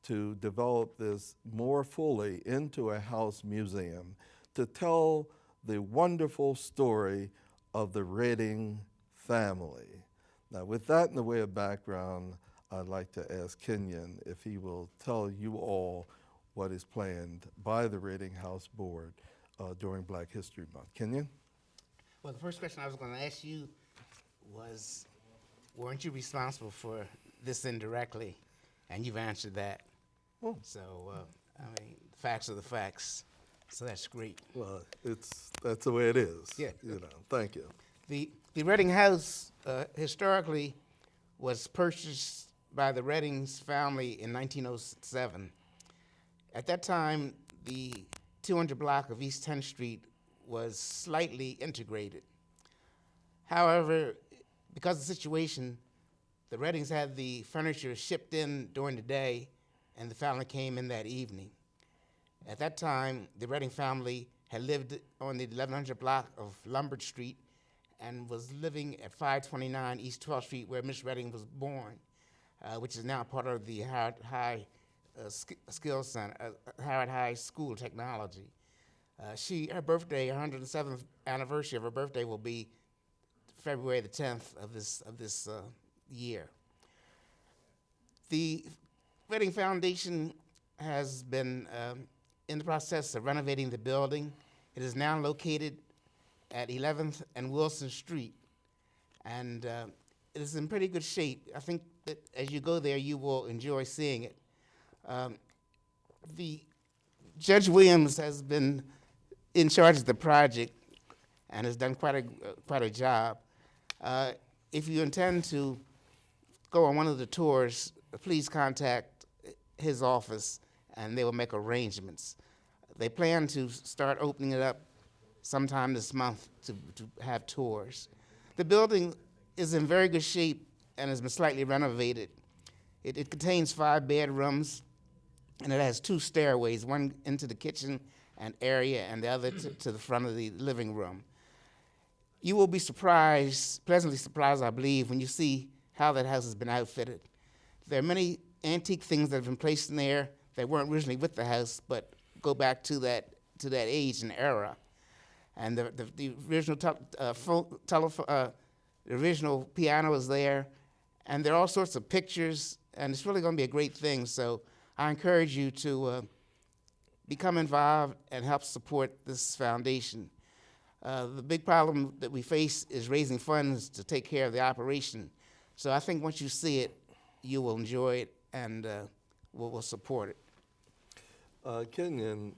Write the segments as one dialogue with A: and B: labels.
A: to develop this more fully into a house museum to tell the wonderful story of the Redding family. Now, with that in the way of background, I'd like to ask Kenyon if he will tell you all what is planned by the Redding House Board during Black History Month. Kenyon?
B: Well, the first question I was going to ask you was, weren't you responsible for this indirectly? And you've answered that.
A: Oh.
B: So, I mean, facts are the facts. So that's great.
A: Well, that's the way it is.
B: Yeah.
A: Thank you.
B: The Redding House historically was purchased by the Reddings family in 1907. At that time, the 200 block of East 10th Street was slightly integrated. However, because of the situation, the Reddings had the furniture shipped in during the day, and the family came in that evening. At that time, the Redding family had lived on the 1100 block of Lombard Street and was living at 529 East 12th Street, where Miss Redding was born, which is now part of the Howard High Skills Center, Howard High School of Technology. Her birthday, her 107th anniversary of her birthday, will be February the 10th of this year. The Redding Foundation has been in the process of renovating the building. It is now located at 11th and Wilson Street, and it is in pretty good shape. I think that as you go there, you will enjoy seeing it. The Judge Williams has been in charge of the project and has done quite a job. If you intend to go on one of the tours, please contact his office and they will make arrangements. They plan to start opening it up sometime this month to have tours. The building is in very good shape and has been slightly renovated. It contains 5 bedrooms, and it has 2 stairways, one into the kitchen and area and the other to the front of the living room. You will be pleasantly surprised, I believe, when you see how that house has been outfitted. There are many antique things that have been placed in there that weren't originally with the house, but go back to that age and era. And the original the original piano is there, and there are all sorts of pictures, and it's really going to be a great thing. So I encourage you to become involved and help support this foundation. The big problem that we face is raising funds to take care of the operation. So I think once you see it, you will enjoy it and we'll support it.
A: Kenyon,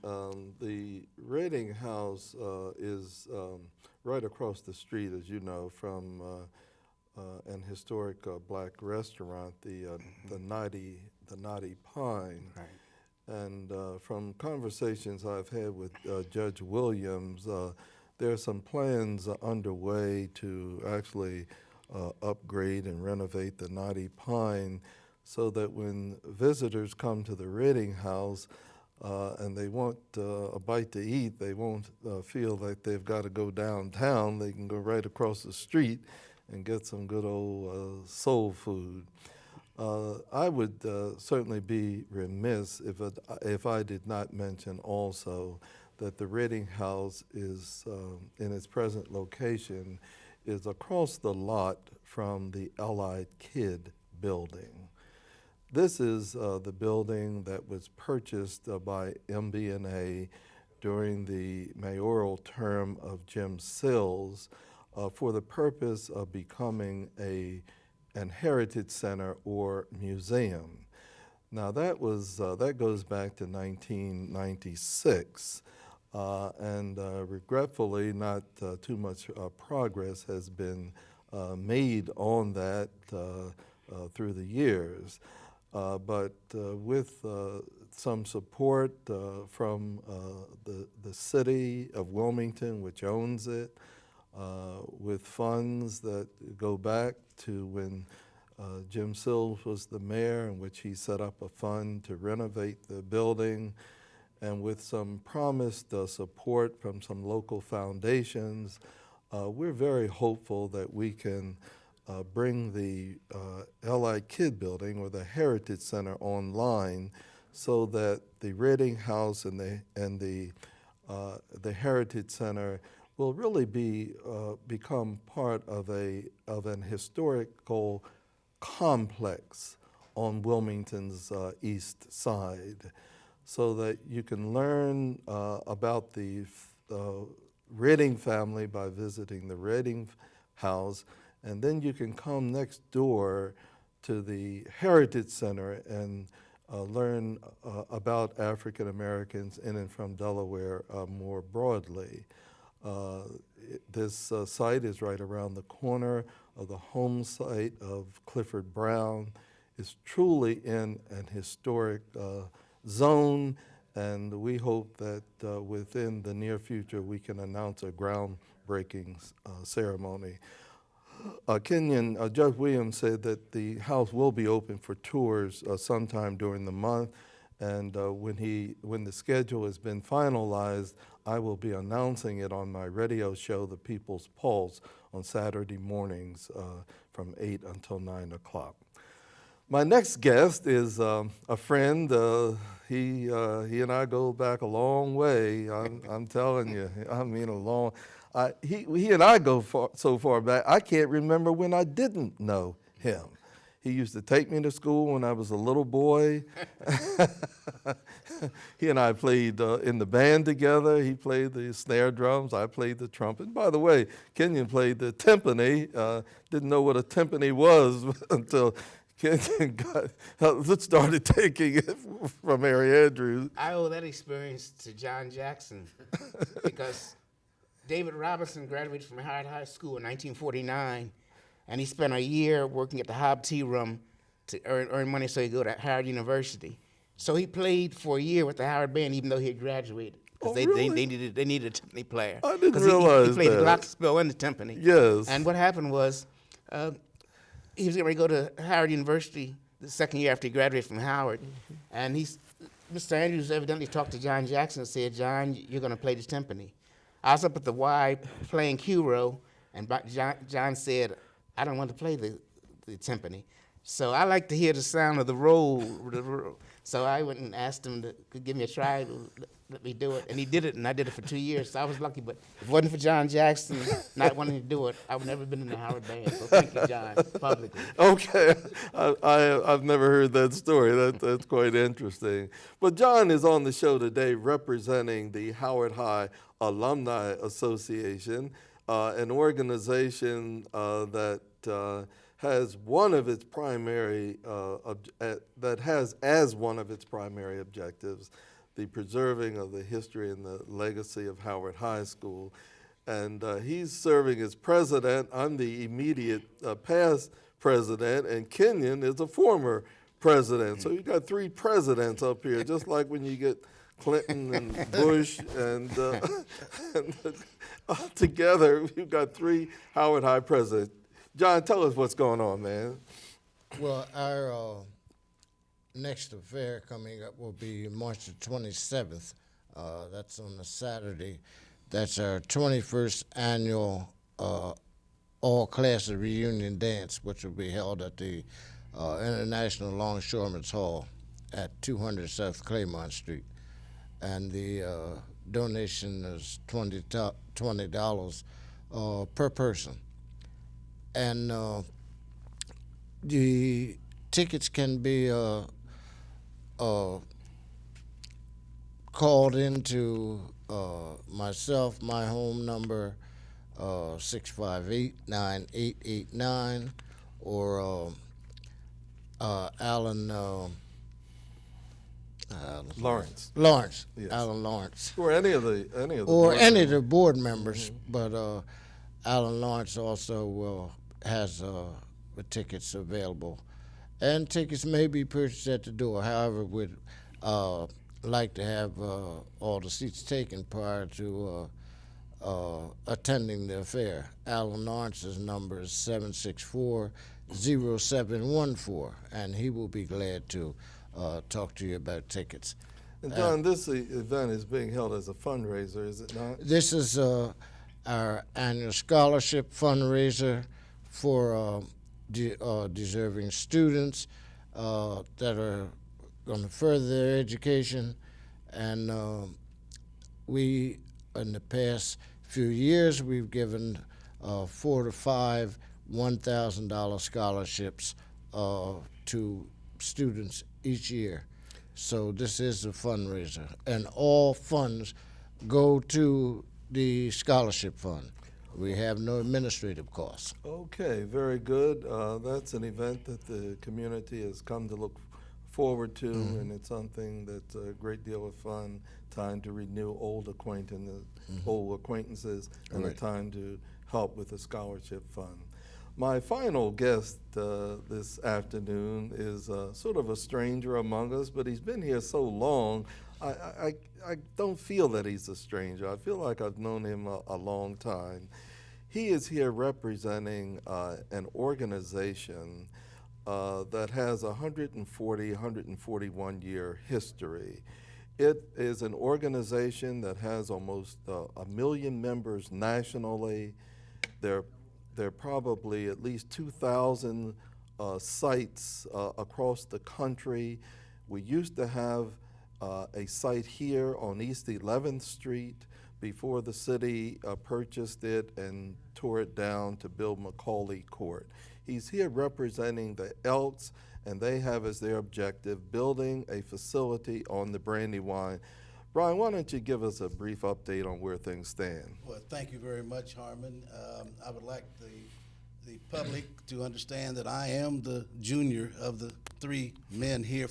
A: the Redding House is right across the street, as you know, from an historic black restaurant, the Naughty Pine.
B: Right.
A: And from conversations I've had with Judge Williams, there are some plans underway to actually upgrade and renovate the Naughty Pine so that when visitors come to the Redding House and they want a bite to eat, they won't feel like they've got to go downtown. They can go right across the street and get some good old soul food. I would certainly be remiss if I did not mention also that the Redding House is, in its present location, is across the lot from the Allied Kid building. This is the building that was purchased by MBNA during the mayoral term of Jim Sills for the purpose of becoming an heritage center or museum. Now that goes back to 1996, and regretfully, not too much progress has been made on that through the years. But with some support from the city of Wilmington, which owns it, with funds that go back to when Jim Sills was the mayor, in which he set up a fund to renovate the building, and with some promised support from some local foundations, we're very hopeful that we can bring the Allied Kid building or the Heritage Center online so that the Reading House and the Heritage Center will really become part of an historical complex on Wilmington's east side, so that you can learn about the Reading family by visiting the Reading House, and then you can come next door to the Heritage Center and learn about African Americans in and from Delaware more broadly. This site is right around the corner of the home site of Clifford Brown. It's truly in an historic zone, and we hope that within the near future we can announce a groundbreaking ceremony. Kenyon, Judge Williams said that the house will be open for tours sometime during the month, and when the schedule has been finalized, I will be announcing it on my radio show, The People's Pulse, on Saturday mornings from 8 until 9 o'clock. My next guest is a friend. He and I go back a long way. I'm telling you, I mean a long. He and I go so far back, I can't remember when I didn't know him. He used to take me to school when I was a little boy. He and I played in the band together. He played the snare drums. I played the trumpet. By the way, Kenyon played the timpani. Didn't know what a timpani was until Kenyon started taking it from Mary Andrews.
B: I owe that experience to John Jackson because David Robinson graduated from Howard High School in 1949, and he spent a year working at the Hob Tea Room to earn money so he could go to Howard University. So he played for a year with the Howard Band, even though he had graduated, because they needed a timpani player.
A: I didn't realize
B: he played
A: that.
B: the glockenspiel and the timpani.
A: Yes.
B: And what happened was he was getting ready to go to Howard University the second year after he graduated from Howard, and Mr. Andrews evidently talked to John Jackson and said, "John, you're going to play the timpani." I was up at the Y playing Q row, and John said, "I don't want to play the timpani." So I like to hear the sound of the roll. So I went and asked him to give me a try, let me do it. And he did it, and I did it for 2 years. So I was lucky. But if it wasn't for John Jackson not wanting to do it, I would never have been in the Howard Band. So thank you, John, publicly.
A: Okay, I've never heard that story. That's quite interesting. But John is on the show today representing the Howard High Alumni Association, an organization that has one of its primary that has as one of its primary objectives the preserving of the history and the legacy of Howard High School. And he's serving as president. I'm the immediate past president, and Kenyon is a former president. So you got 3 presidents up here, just like when you get Clinton and Bush, and together you've got 3 Howard High presidents. John, tell us what's going on, man.
C: Well, our next affair coming up will be March the 27th. That's on a Saturday. That's our 21st annual all-class reunion dance, which will be held at the International Longshoremen's Hall at 200 South Claymont Street. And the donation is $20 per person. And the tickets can be called into myself, my home number, 658-9889, or Alan
A: Lawrence.
C: Yes. Alan Lawrence.
A: Or any of the
C: Any of the board members, but Alan Lawrence also has the tickets available. And tickets may be purchased at the door. However, we'd like to have all the seats taken prior to attending the affair. Alan Lawrence's number is 764-0714, and he will be glad to talk to you about tickets.
A: And John, this event is being held as a fundraiser, is it not?
C: This is our annual scholarship fundraiser for deserving students that are going to further their education, and we, in the past few years, we've given 4 to 5 $1,000 scholarships to students each year. So this is a fundraiser, and all funds go to the scholarship fund. We have no administrative costs.
A: Okay, very good. That's an event that the community has come to look forward to, and it's something that's a great deal of fun, time to renew old acquaintances, and a time to help with the scholarship fund. My final guest this afternoon is sort of a stranger among us, but he's been here so long, I don't feel that he's a stranger. I feel like I've known him a long time. He is here representing an organization that has 141-year history. It is an organization that has almost 1 million members nationally. There are probably at least 2,000 sites across the country. We used to have a site here on East 11th Street before the city purchased it and tore it down to build Macaulay Court. He's here representing the Elks, and they have as their objective building a facility on the Brandywine. Brian, why don't you give us a brief update on where things stand?
D: Well, thank you very much, Harmon. I would like the public to understand that I am the junior of the 4 men here.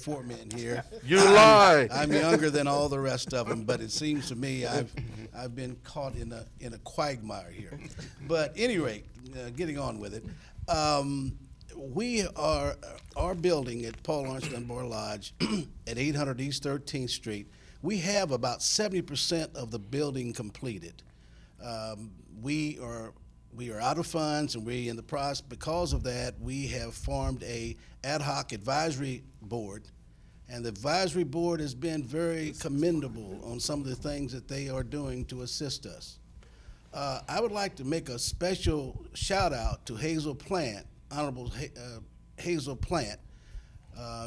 A: You lie!
D: I'm younger than all the rest of them, but it seems to me I've been caught in a quagmire here. But at any rate, getting on with it, we are our building at Paul Lawrence Dunbar Lodge at 800 East 13th Street. We have about 70% of the building completed. We are out of funds, and we're in the process. Because of that, we have formed a ad hoc advisory board, and the advisory board has been very commendable on some of the things that they are doing to assist us. I would like to make a special shout out to Hazel Plant, Honorable Hazel Plant.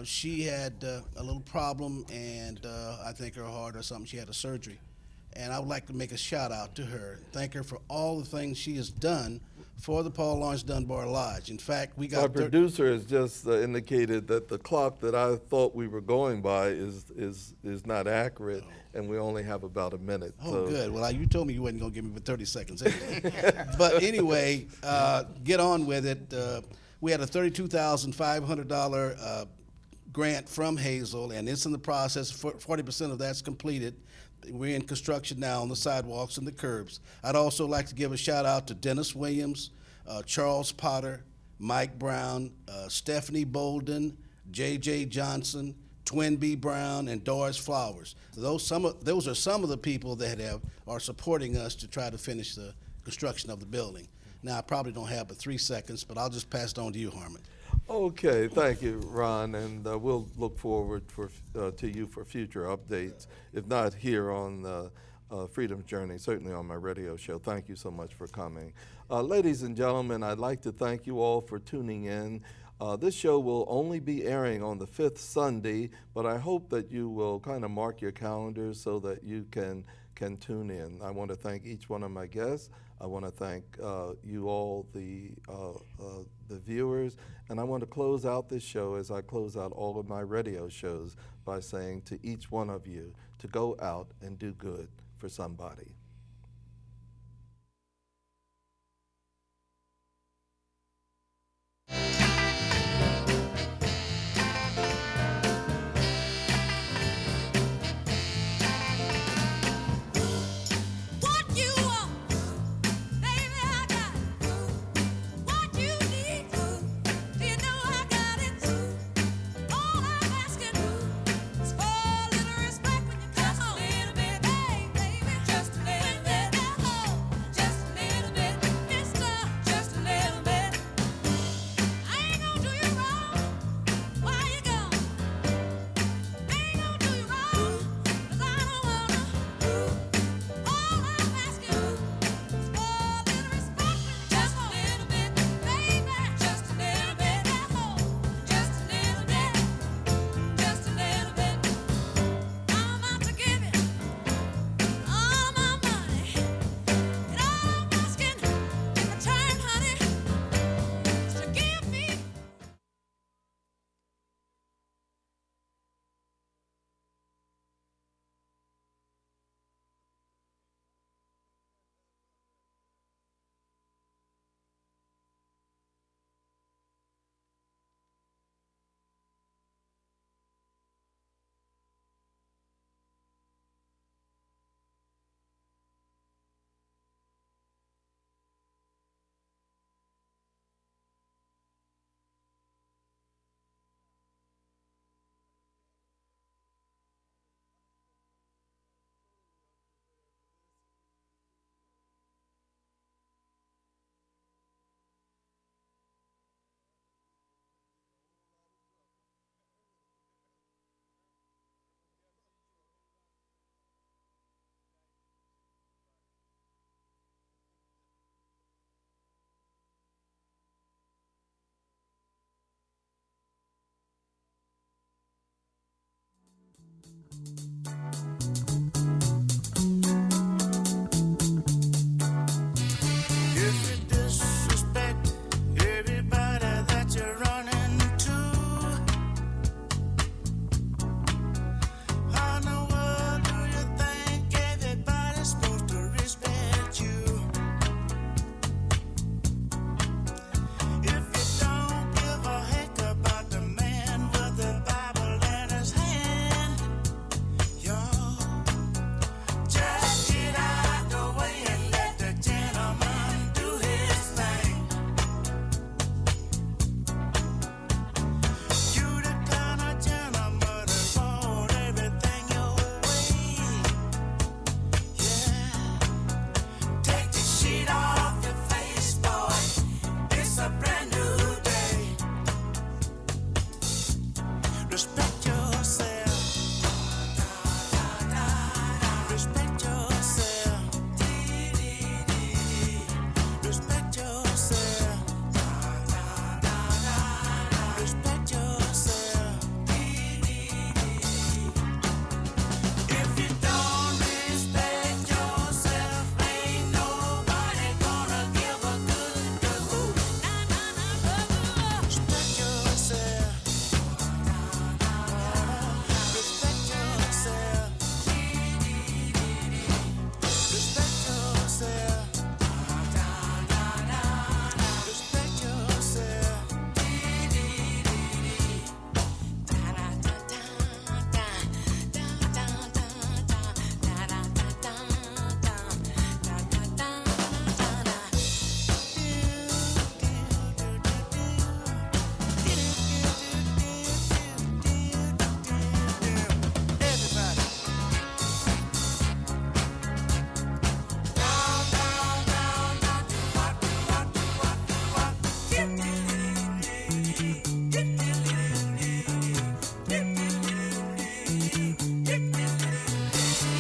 D: She had a little problem, and I think her heart or something, she had a surgery. And I would like to make a shout out to her, thank her for all the things she has done for the Paul Lawrence Dunbar Lodge. In fact, we got—
A: Our producer has just indicated that the clock that I thought we were going by is not accurate, and we only have about a minute.
D: Oh,
A: so.
D: good. Well, you told me you wasn't going to give me but 30 seconds anyway. But anyway, get on with it. We had a $32,500 grant from Hazel, and it's in the process. 40% of that's completed. We're in construction now on the sidewalks and the curbs. I'd also like to give a shout out to Dennis Williams, Charles Potter, Mike Brown, Stephanie Bolden, J.J. Johnson, Twin B. Brown, and Doris Flowers. Those are some of the people that are supporting us to try to finish the construction of the building. Now, I probably don't have but 3 seconds, but I'll just pass it on to you, Harmon.
A: Okay, thank you, Ron, and we'll look forward to you for future updates, if not here on Freedom's Journey, certainly on my radio show. Thank you so much for coming. Ladies and gentlemen, I'd like to thank you all for tuning in. This show will only be airing on the 5th Sunday, but I hope that you will kind of mark your calendars so that you can tune in. I want to thank each one of my guests. I want to thank you all, the viewers, and I want to close out this show as I close out all of my radio shows by saying to each one of you to go out and do good for somebody.
E: Just a little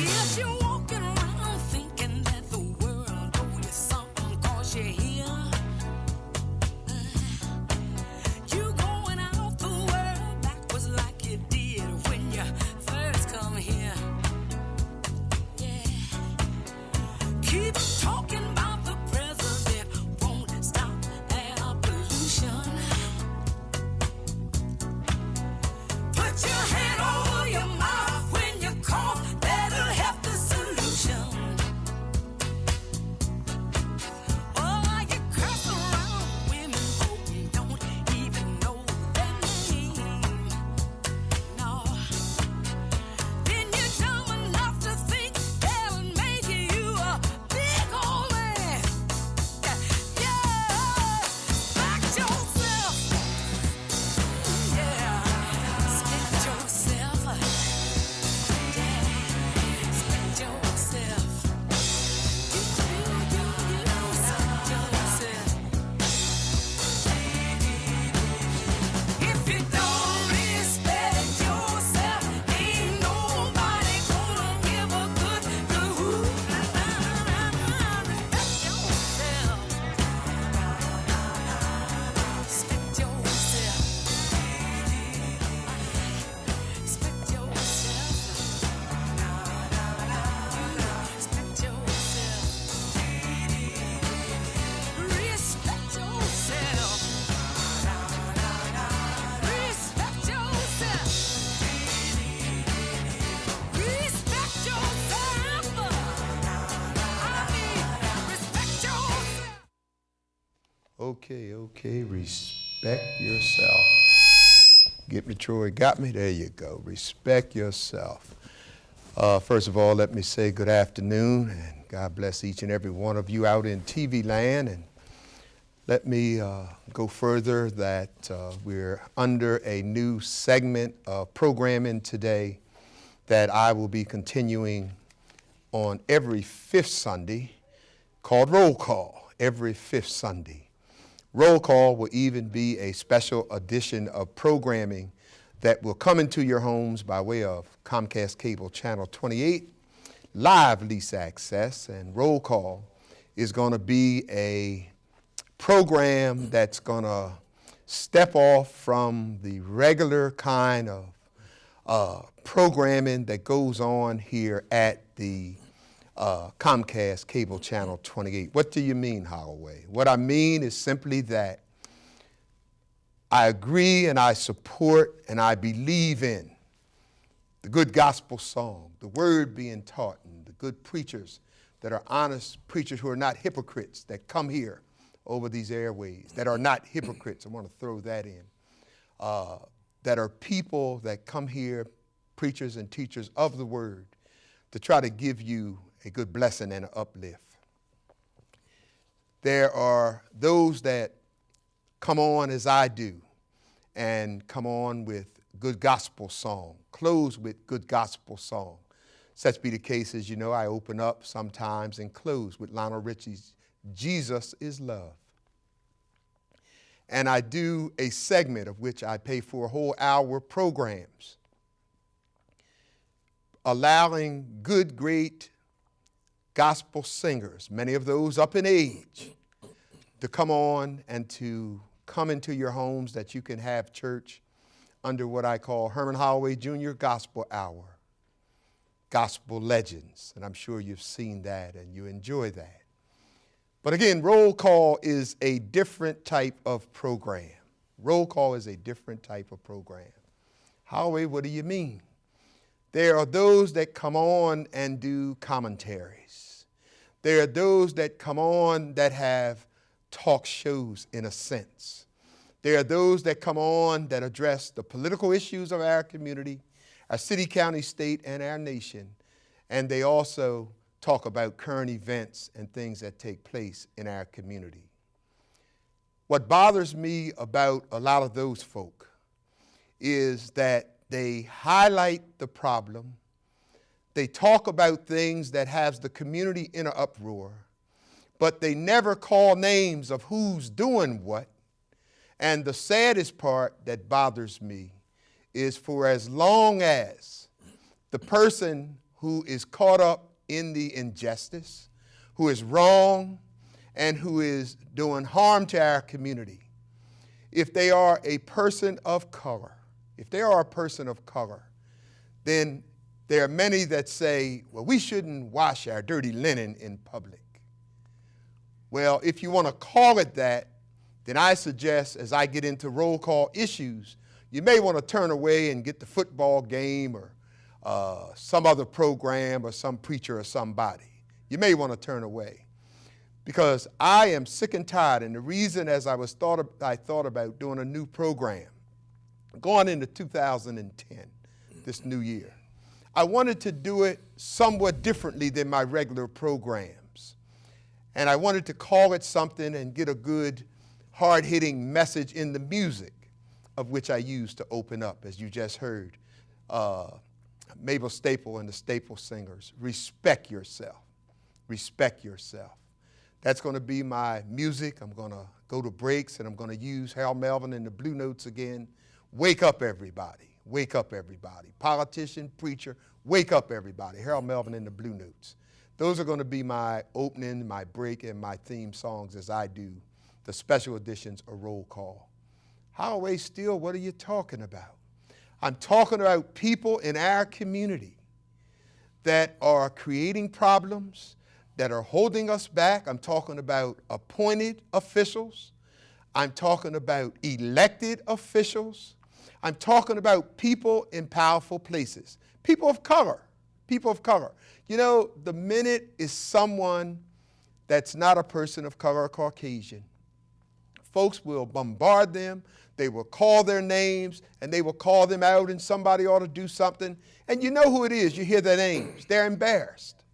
E: If you're walking around thinking that the world owes you something 'cause you're here, you going out the world backwards like you did when you first come here. Yeah. Keep talking about the president won't stop air pollution. Put your hand over your mouth when you cough, that'll help the solution. Oh, you curse around women folk you don't even know their name. No. Then you're dumb enough to think they'll make you a big old man. Yeah, back yourself. Yeah, spit yourself. Yeah, spit yourself. If you don't respect yourself, ain't nobody gonna give a good hoot. Respect yourself. Respect yourself. Respect yourself. Respect yourself. Respect yourself. Respect yourself. I mean, respect yourself.
F: Okay, respect yourself. Get me, Troy, got me? There you go. Respect yourself. First of all, let me say good afternoon, and God bless each and every one of you out in TV land. And let me go further that we're under a new segment of programming today that I will be continuing on every fifth Sunday, called Roll Call, every fifth Sunday. Roll Call will even be a special edition of programming that will come into your homes by way of Comcast Cable Channel 28, live lease access, and Roll Call is going to be a program that's going to step off from the regular kind of programming that goes on here at the Comcast Cable Channel 28. What do you mean, Holloway? What I mean is simply that I agree and I support and I believe in the good gospel song, the word being taught, and the good preachers that are honest preachers who are not hypocrites that come here over these airways, that are not hypocrites. I want to throw that in. That are people that come here, preachers and teachers of the word, to try to give you a good blessing and an uplift. There are those that come on as I do and come on with good gospel song, close with good gospel song. Such be the case as you know, I open up sometimes and close with Lionel Richie's Jesus is Love. And I do a segment of which I pay for a whole hour programs, allowing good, great gospel singers, many of those up in age, to come on and to come into your homes that you can have church under what I call Herman Holloway Jr. Gospel Hour, Gospel Legends. And I'm sure you've seen that and you enjoy that. But again, Roll Call is a different type of program. Roll Call is a different type of program. Holloway, what do you mean? There are those that come on and do commentaries. There are those that come on that have talk shows in a sense. There are those that come on that address the political issues of our community, our city, county, state, and our nation. And they also talk about current events and things that take place in our community. What bothers me about a lot of those folk is that they highlight the problem. They talk about things that has the community in an uproar, but they never call names of who's doing what. And the saddest part that bothers me is for as long as the person who is caught up in the injustice, who is wrong, and who is doing harm to our community, if they are a person of color, then there are many that say, well, we shouldn't wash our dirty linen in public. Well, if you want to call it that, then I suggest, as I get into roll call issues, you may want to turn away and get the football game or some other program or some preacher or somebody. You may want to turn away, because I am sick and tired, and the reason I thought about doing a new program going into 2010, this new year. I wanted to do it somewhat differently than my regular programs, and I wanted to call it something and get a good hard-hitting message in the music, of which I used to open up, as you just heard, Mabel Staple and the Staple Singers. Respect yourself. Respect yourself. That's going to be my music. I'm going to go to breaks, and I'm going to use Harold Melvin and the Blue Notes again. Wake up, everybody. Wake up, everybody. Politician, preacher, wake up, everybody. Harold Melvin and the Blue Notes. Those are going to be my opening, my break, and my theme songs as I do the special editions of Roll Call. Holloway Steele, what are you talking about? I'm talking about people in our community that are creating problems, that are holding us back. I'm talking about appointed officials. I'm talking about elected officials. I'm talking about people in powerful places. People of color. People of color. You know, the minute is someone that's not a person of color or Caucasian, folks will bombard them. They will call their names, and they will call them out, and somebody ought to do something. And you know who it is. You hear their names. They're embarrassed.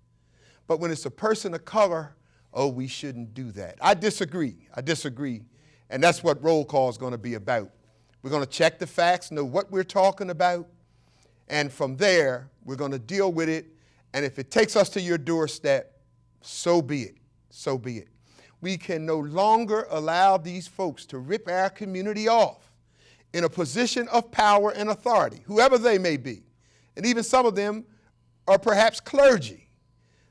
F: But when it's a person of color, oh, we shouldn't do that. I disagree. And that's what roll call is going to be about. We're going to check the facts, know what we're talking about, and from there, we're going to deal with it. And if it takes us to your doorstep, so be it. So be it. We can no longer allow these folks to rip our community off in a position of power and authority, whoever they may be. And even some of them are perhaps clergy.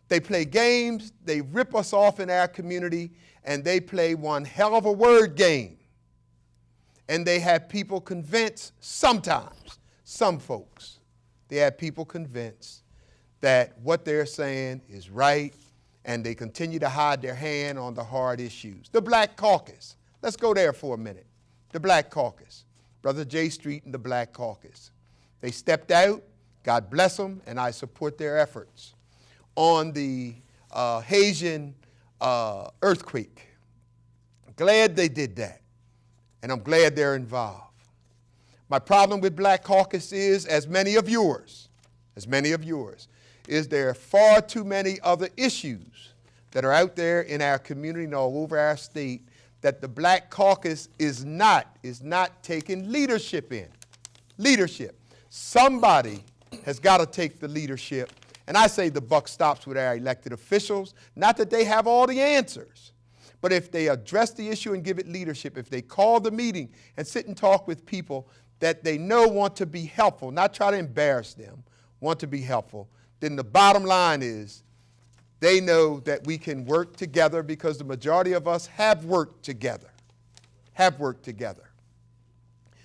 F: They play games, they rip us off in our community, and they play one hell of a word game. And they have people convinced sometimes, some folks, they have people convinced that what they're saying is right, and they continue to hide their hand on the hard issues. The Black Caucus. Let's go there for a minute. The Black Caucus. Brother J Street and the Black Caucus. They stepped out. God bless them, and I support their efforts. On the Haitian earthquake. Glad they did that, and I'm glad they're involved. My problem with Black Caucus is, as many of yours, is there are far too many other issues that are out there in our community and all over our state that the Black Caucus is not taking leadership in. Leadership. Somebody has got to take the leadership. And I say the buck stops with our elected officials. Not that they have all the answers, but if they address the issue and give it leadership, if they call the meeting and sit and talk with people that they know want to be helpful, not try to embarrass them, want to be helpful, then the bottom line is they know that we can work together, because the majority of us have worked together.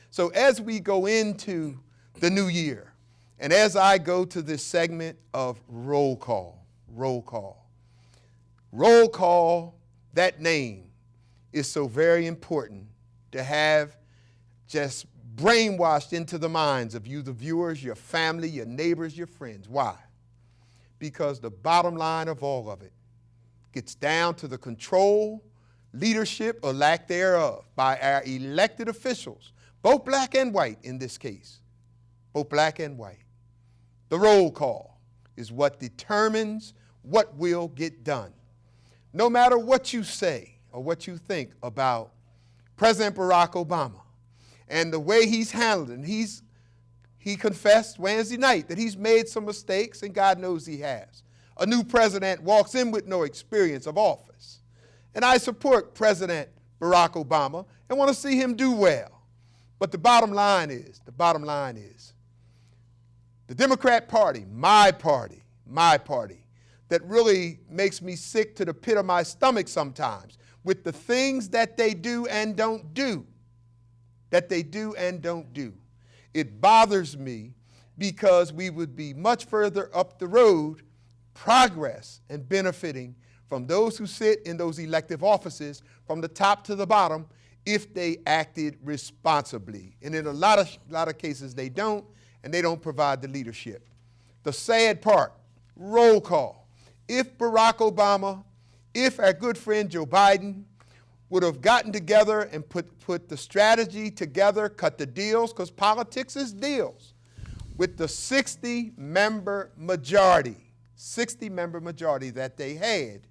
F: So as we go into the new year, and as I go to this segment of roll call, that name is so very important to have just brainwashed into the minds of you, the viewers, your family, your neighbors, your friends. Why? Because the bottom line of all of it gets down to the control, leadership, or lack thereof by our elected officials, both black and white in this case, both black and white. The roll call is what determines what will get done. No matter what you say or what you think about President Barack Obama and the way he's handled it, he confessed Wednesday night that he's made some mistakes, and God knows he has. A new president walks in with no experience of office. And I support President Barack Obama and want to see him do well. But the bottom line is, The Democrat Party, my party, that really makes me sick to the pit of my stomach sometimes with the things that they do and don't do. It bothers me because we would be much further up the road, progress and benefiting from those who sit in those elective offices from the top to the bottom if they acted responsibly. And in a lot of cases they don't, and they don't provide the leadership. The sad part, roll call. If Barack Obama, if our good friend Joe Biden would have gotten together and put the strategy together, cut the deals, because politics is deals, with the 60-member majority that they had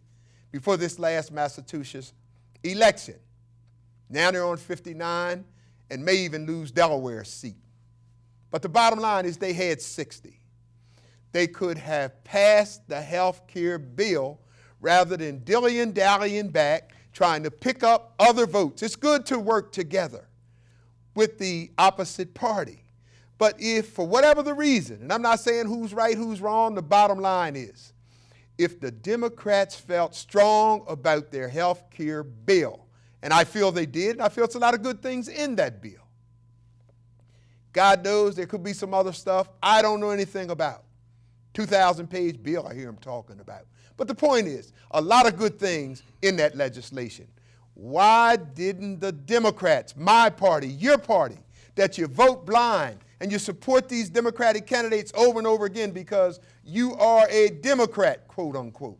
F: before this last Massachusetts election. Now they're on 59 and may even lose Delaware's seat. But the bottom line is they had 60. They could have passed the health care bill rather than dilly-dallying back, trying to pick up other votes. It's good to work together with the opposite party. But if, for whatever the reason, and I'm not saying who's right, who's wrong, the bottom line is, if the Democrats felt strong about their health care bill, and I feel they did, and I feel it's a lot of good things in that bill. God knows there could be some other stuff I don't know anything about. 2,000-page bill I hear him talking about. But the point is, a lot of good things in that legislation. Why didn't the Democrats, my party, your party, that you vote blind and you support these Democratic candidates over and over again because you are a Democrat, quote unquote,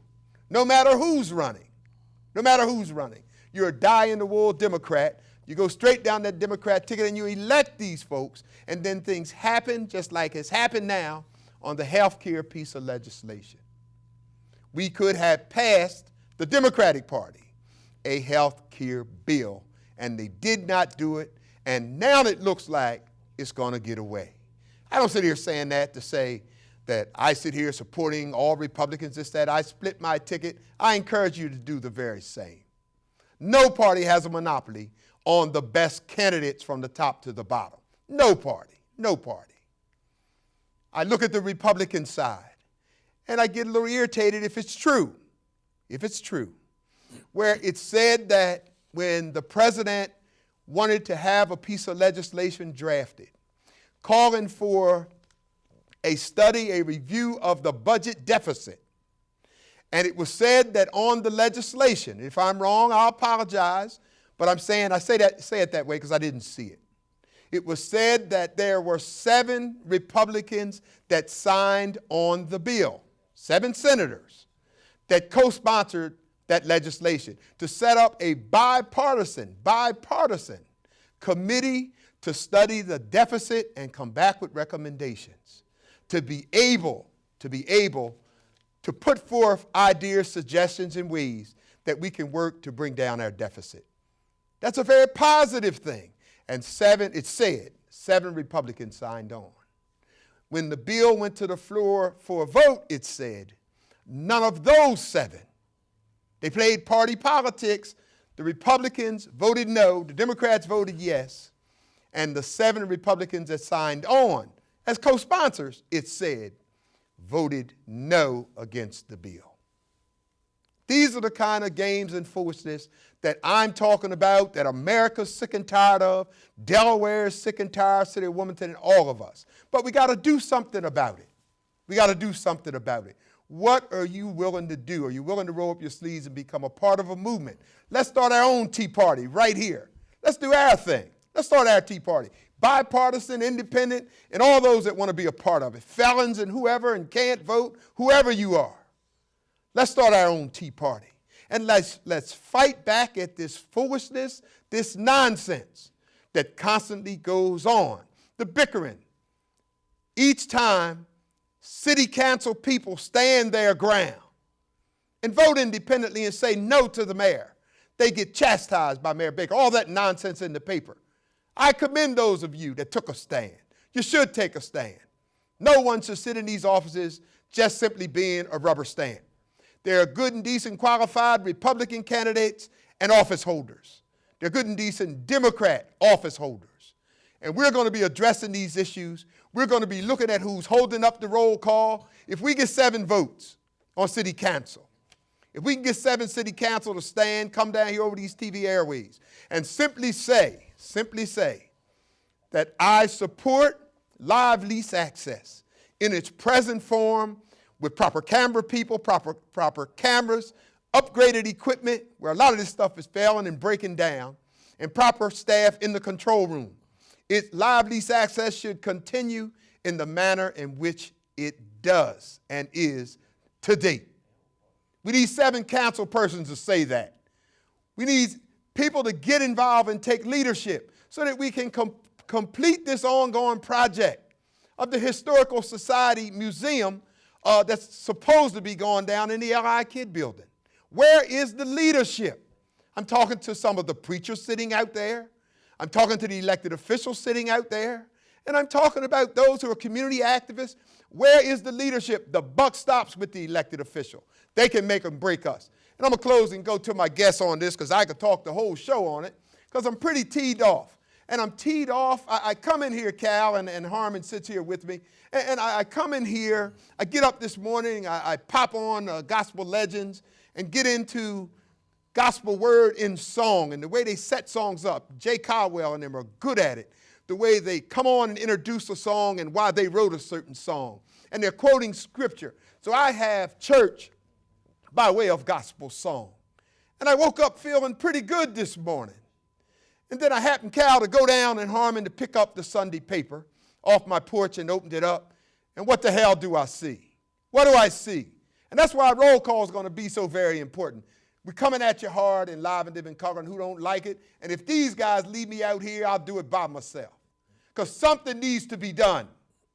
F: no matter who's running, you're a die-in-the-wool Democrat. You go straight down that Democrat ticket and you elect these folks, and then things happen just like it's happened now on the health care piece of legislation. We could have passed, the Democratic Party, a health care bill, and they did not do it, and now it looks like it's going to get away. I don't sit here saying that to say that I sit here supporting all Republicans, this, that. I split my ticket. I encourage you to do the very same. No party has a monopoly on the best candidates from the top to the bottom. No party. I look at the Republican side, and I get a little irritated if it's true, where it's said that when the president wanted to have a piece of legislation drafted, calling for a study, a review of the budget deficit, and it was said that on the legislation, if I'm wrong, I'll apologize, but I'm saying, I say it that way because I didn't see it. It was said that there were 7 Republicans that signed on the bill, 7 senators that co-sponsored that legislation to set up a bipartisan committee to study the deficit and come back with recommendations, to be able to put forth ideas, suggestions, and ways that we can work to bring down our deficit. That's a very positive thing. And 7 Republicans signed on. When the bill went to the floor for a vote, it said none of those 7. They played party politics. The Republicans voted no, the Democrats voted yes, and the 7 Republicans that signed on as co-sponsors, it said, voted no against the bill. These are the kind of games and foolishness that I'm talking about, that America's sick and tired of, Delaware is sick and tired, city of Wilmington, and all of us. But we got to do something about it. What are you willing to do? Are you willing to roll up your sleeves and become a part of a movement? Let's start our own Tea Party right here. Let's do our thing. Let's start our Tea Party. Bipartisan, independent, and all those that want to be a part of it. Felons and whoever and can't vote, whoever you are. Let's start our own Tea Party. And let's fight back at this foolishness, this nonsense that constantly goes on. The bickering. Each time city council people stand their ground and vote independently and say no to the mayor, they get chastised by Mayor Baker. All that nonsense in the paper. I commend those of you that took a stand. You should take a stand. No one should sit in these offices just simply being a rubber stamp. There are good and decent qualified Republican candidates and office holders. There are good and decent Democrat office holders. And we're going to be addressing these issues. We're going to be looking at who's holding up the roll call. If we get 7 votes on city council, if we can get 7 city council to stand, come down here over these TV airways, and simply say that I support live lease access in its present form with proper camera people, proper cameras, upgraded equipment where a lot of this stuff is failing and breaking down, and proper staff in the control room. Live lease access should continue in the manner in which it does and is to date. We need 7 council persons to say that. We need people to get involved and take leadership so that we can complete this ongoing project of the Historical Society Museum that's supposed to be going down in the L.I. Kidd building. Where is the leadership? I'm talking to some of the preachers sitting out there. I'm talking to the elected officials sitting out there. And I'm talking about those who are community activists. Where is the leadership? The buck stops with the elected official. They can make them break us. And I'm going to close and go to my guests on this because I could talk the whole show on it because I'm pretty teed off. And I'm teed off. I come in here, Cal, and Harmon sits here with me. And I come in here. I get up this morning. I pop on Gospel Legends and get into gospel word in song and the way they set songs up. Jay Caldwell and them are good at it. The way they come on and introduce a song and why they wrote a certain song. And they're quoting scripture. So I have church by way of gospel song. And I woke up feeling pretty good this morning. And then I happened, Cal, to go down in Harmon to pick up the Sunday paper off my porch and opened it up. And what the hell do I see? What do I see? And that's why roll call is going to be so very important. We're coming at you hard and live and live in Cochran who don't like it. And if these guys leave me out here, I'll do it by myself. Because something needs to be done.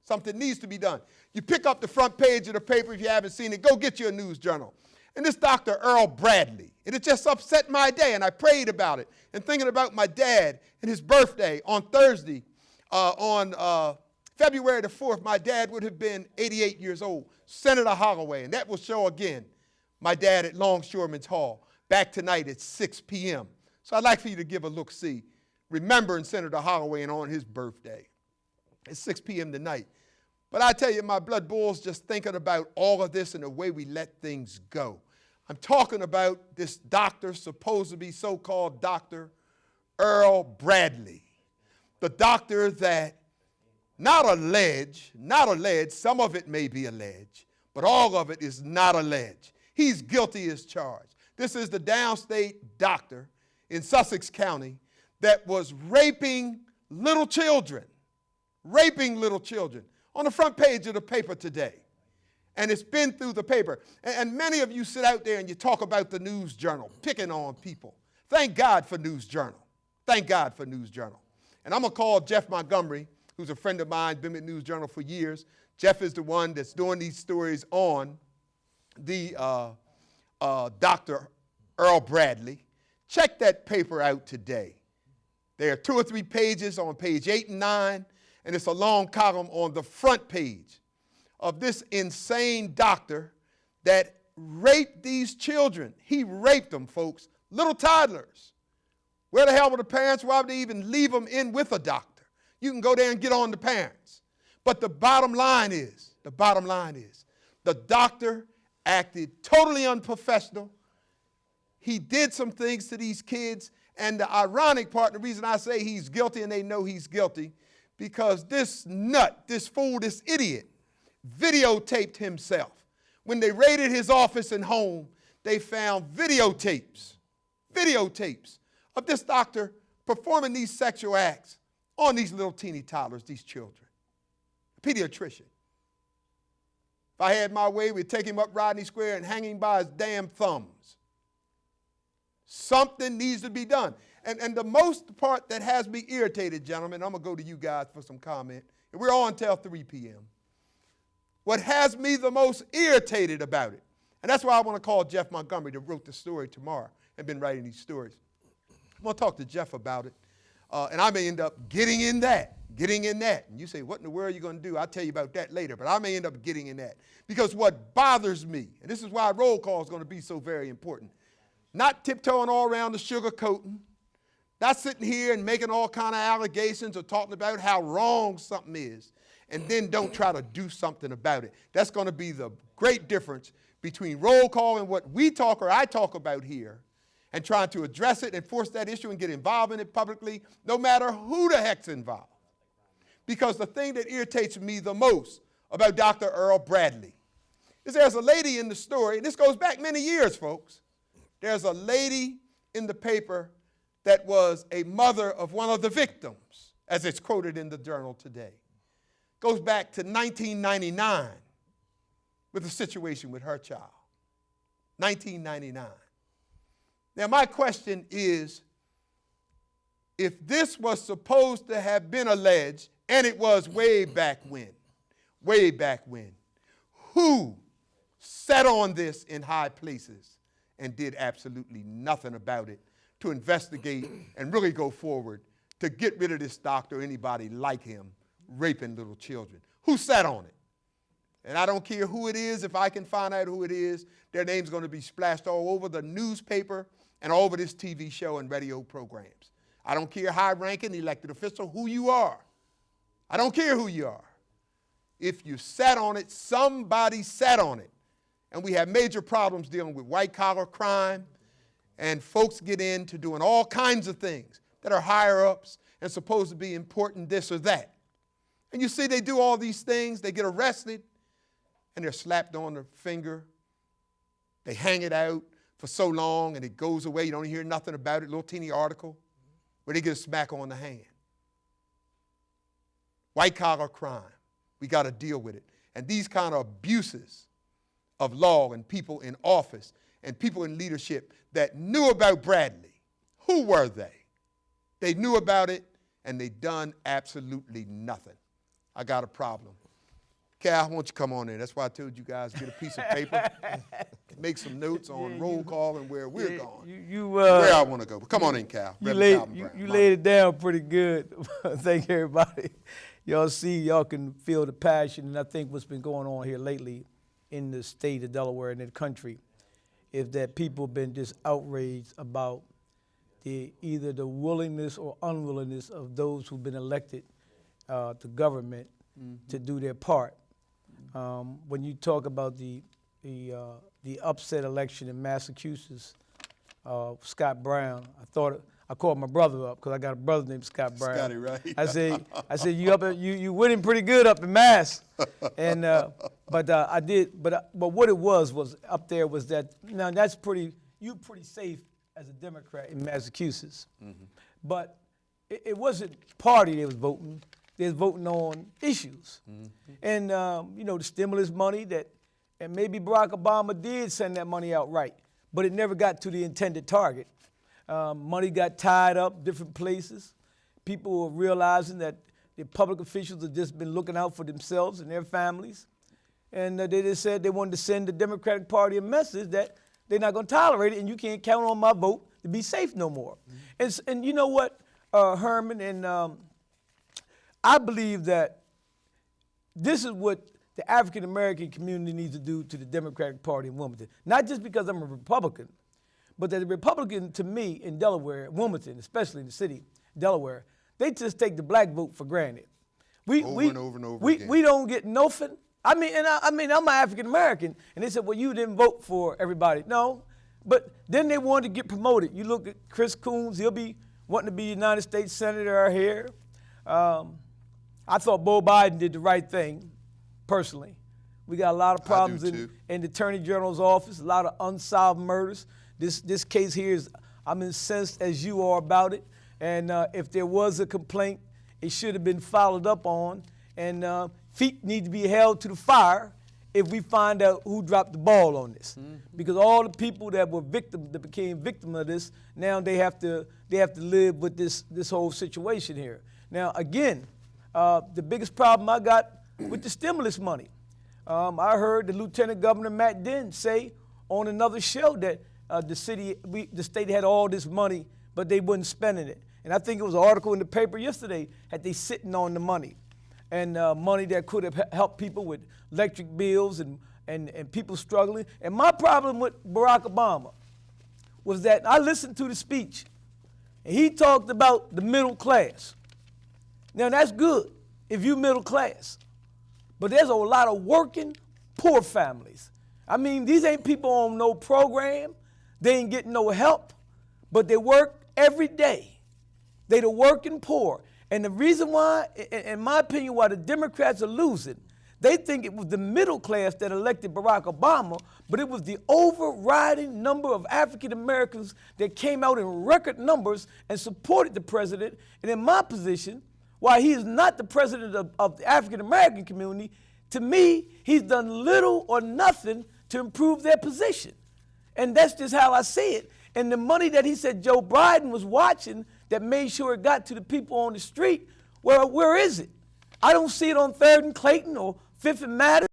F: Something needs to be done. You pick up the front page of the paper if you haven't seen it. Go get you a news journal. And this Dr. Earl Bradley, and it just upset my day, and I prayed about it. And thinking about my dad and his birthday on Thursday, on February the 4th, my dad would have been 88 years old, Senator Holloway, and that will show again my dad at Longshoremen's Hall, back tonight at 6 p.m. So I'd like for you to give a look-see, remembering Senator Holloway and on his birthday at 6 p.m. tonight. But I tell you, my blood boils just thinking about all of this and the way we let things go. I'm talking about this doctor, supposed to be so-called Dr. Earl Bradley, the doctor that not alleged, some of it may be alleged, but all of it is not alleged. He's guilty as charged. This is the downstate doctor in Sussex County that was raping little children on the front page of the paper today. And it's been through the paper. And many of you sit out there and you talk about the News Journal, picking on people. Thank God for News Journal. Thank God for News Journal. And I'm going to call Jeff Montgomery, who's a friend of mine, been with News Journal for years. Jeff is the one that's doing these stories on the Dr. Earl Bradley. Check that paper out today. There are 2 or 3 pages on page 8 and 9, and it's a long column on the front page of this insane doctor that raped these children. He raped them, folks, little toddlers. Where the hell were the parents? Why would they even leave them in with a doctor? You can go there and get on the parents. But the bottom line is, the doctor acted totally unprofessional. He did some things to these kids. And the ironic part, the reason I say he's guilty and they know he's guilty, because this nut, this fool, this idiot, videotaped himself. When they raided his office and home, they found videotapes of this doctor performing these sexual acts on these little teeny toddlers, these children. A pediatrician. If I had my way, we'd take him up Rodney Square and hang him by his damn thumbs. Something needs to be done. And the most part that has me irritated, gentlemen, I'm going to go to you guys for some comment. And we're on until 3 p.m. What has me the most irritated about it, and that's why I want to call Jeff Montgomery that wrote the story tomorrow and been writing these stories. I'm going to talk to Jeff about it. And I may end up getting in that. And you say, what in the world are you going to do? I'll tell you about that later. But I may end up getting in that. Because what bothers me, and this is why roll call is going to be so very important, not tiptoeing all around the sugar coating, Not sitting here and making all kind of allegations or talking about how wrong something is, and then don't try to do something about it. That's going to be the great difference between roll call and what we talk or I talk about here, and trying to address it and force that issue and get involved in it publicly, no matter who the heck's involved. Because the thing that irritates me the most about Dr. Earl Bradley is there's a lady in the story, and this goes back many years, folks. There's a lady in the paper that was a mother of one of the victims, as it's quoted in the journal today. Goes back to 1999 with a situation with her child. 1999. Now, my question is, if this was supposed to have been alleged, and it was way back when, who sat on this in high places and did absolutely nothing about it to investigate and really go forward to get rid of this doctor or anybody like him raping little children? Who sat on it? And I don't care who it is. If I can find out who it is, their name's going to be splashed all over the newspaper and all over this TV show and radio programs. I don't care high-ranking elected official who you are. I don't care who you are. If you sat on it, somebody sat on it. And we have major problems dealing with white-collar crime, and folks get into doing all kinds of things that are higher-ups and supposed to be important this or that. And you see they do all these things, they get arrested, and they're slapped on the finger. They hang it out for so long, and it goes away. You don't hear nothing about it, little teeny article, where they get a smack on the hand. White-collar crime. We got to deal with it. And these kind of abuses of law and people in office and people in leadership that knew about Bradley, who were they? They knew about it, and they done absolutely nothing. I got a problem. Cal, why don't you come on in? That's why I told you guys, get a piece of paper, make some notes on roll call and where we're going. Where I want to go. But come on in, Cal.
G: You laid it down pretty good. Thank everybody. Y'all see, y'all can feel the passion, and I think what's been going on here lately in the state of Delaware and in the country is that people have been just outraged about either the willingness or unwillingness of those who've been elected to government to do their part. When you talk about the upset election in Massachusetts, Scott Brown, I called my brother up because I got a brother named Scott Brown.
F: Scotty, right?
G: I said you winning pretty good up in Mass, and but what it was up there was that now that's pretty safe as a Democrat in Massachusetts, but it wasn't party they was voting. They was voting on issues, and the stimulus money and maybe Barack Obama did send that money out right, but it never got to the intended target. Money got tied up different places. People were realizing that the public officials have just been looking out for themselves and their families. And they just said they wanted to send the Democratic Party a message that they're not going to tolerate it and you can't count on my vote to be safe no more. And you know what, Herman, and I believe that this is what the African American community needs to do to the Democratic Party in Wilmington. Not just because I'm a Republican, but that the Republican, to me, in Delaware, Wilmington, especially in the city, Delaware, they just take the black vote for granted.
F: Over and over again.
G: We don't get nothing. I'm an African American, and they said, well, you didn't vote for everybody. No, but then they wanted to get promoted. You look at Chris Coons, he'll be wanting to be United States Senator here. I thought Beau Biden did the right thing, personally. We got a lot of problems in the Attorney General's office, a lot of unsolved murders. This case here I'm incensed as you are about it. And if there was a complaint, it should have been followed up on. And feet need to be held to the fire if we find out who dropped the ball on this. Because all the people that became victims of this, now they have to live with this whole situation here. Now, again, the biggest problem I got with the stimulus money. I heard the Lieutenant Governor Matt Dinn say on another show that the state had all this money, but they wasn't spending it. And I think it was an article in the paper yesterday that they sitting on the money, and money that could have helped people with electric bills and people struggling. And my problem with Barack Obama was that I listened to the speech And he talked about the middle class. Now, that's good if you middle class. But there's a lot of working poor families. I mean, these ain't people on no program. They ain't getting no help, but they work every day. They the working poor. And the reason why, in my opinion, why the Democrats are losing, they think it was the middle class that elected Barack Obama, but it was the overriding number of African Americans that came out in record numbers and supported the president. And in my position, while he is not the president of the African American community, to me, he's done little or nothing to improve their position. And that's just how I see it. And the money that he said Joe Biden was watching that made sure it got to the people on the street, well, where is it? I don't see it on 3rd and Clayton or 5th and Madison.